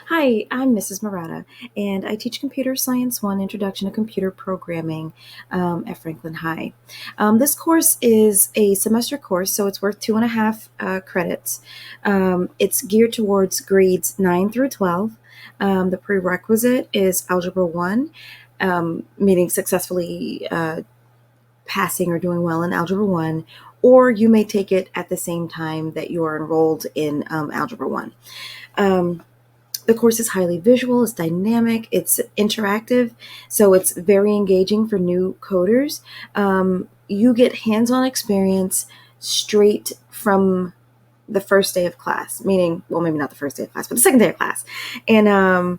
Hi, I'm Mrs. Marotta, and I teach Computer Science 1 Introduction to Computer Programming at Franklin High. This course is a semester course, so it's worth 2.5 credits. It's geared towards grades 9 through 12. The prerequisite is Algebra 1, meaning successfully passing or doing well in Algebra 1, or you may take it at the same time that you are enrolled in Algebra 1. Um, the course is highly visual, it's dynamic, it's interactive, so it's very engaging for new coders. You get hands-on experience straight from the first day of class, meaning, well, maybe not the first day of class, but the second day of class. And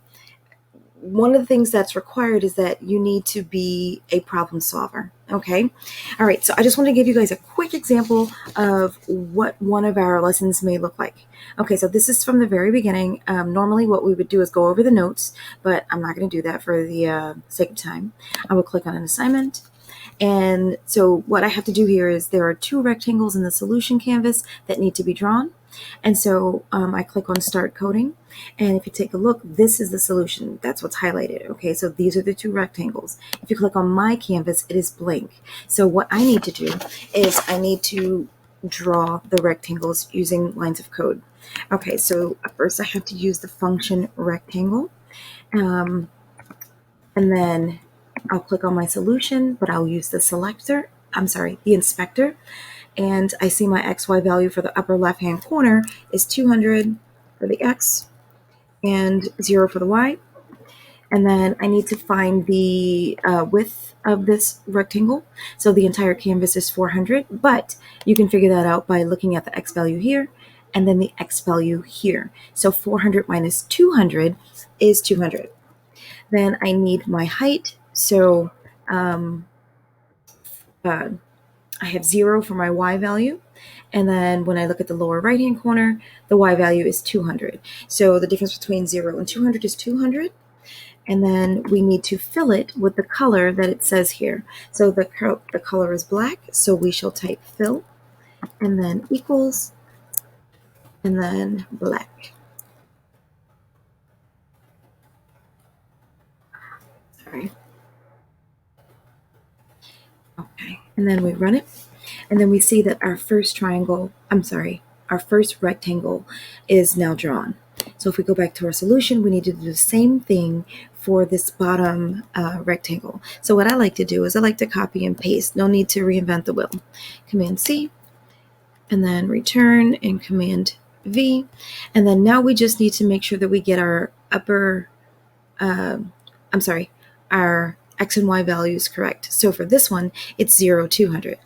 one of the things that's required is that you need to be a problem solver. Okay. All right. So I just want to give you guys a quick example of what one of our lessons may look like. Okay. So this is from the very beginning. Normally what we would do is go over the notes, but I'm not going to do that for the sake of time. I will click on an assignment. And so what I have to do here is there are two rectangles in the solution canvas that need to be drawn. And so I click on Start Coding. And if you take a look, this is the solution. That's what's highlighted. Okay, so these are the two rectangles. If you click on my canvas, it is blank. So what I need to do is I need to draw the rectangles using lines of code. Okay, so first I have to use the function rectangle. And then I'll click on my solution, but I'll use the inspector. And I see my XY value for the upper left-hand corner is 200 for the X and 0 for the Y. And then I need to find the width of this rectangle. So the entire canvas is 400, but you can figure that out by looking at the X value here and then the X value here. So 400 minus 200 is 200. Then I need my height. So I have 0 for my Y value. And then when I look at the lower right-hand corner, the Y value is 200. So the difference between 0 and 200 is 200. And then we need to fill it with the color that it says here. So the color is black, so we shall type fill, and then equals, and then black. Sorry. Okay, and then we run it, and then we see that our first rectangle is now drawn. So if we go back to our solution, we need to do the same thing for this bottom rectangle. So what I like to do is I like to copy and paste. No need to reinvent the wheel. Command C, and then return, and Command V. And then now we just need to make sure that we get our our X and Y values correct. So for this one, it's 0, 200.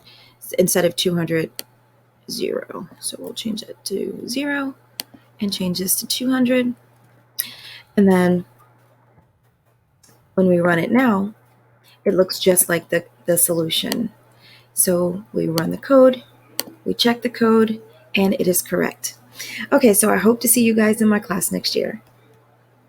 Instead of 200, 0. So we'll change it to 0 and change this to 200. And then when we run it now, it looks just like the solution. So we run the code, we check the code, and it is correct. Okay, so I hope to see you guys in my class next year.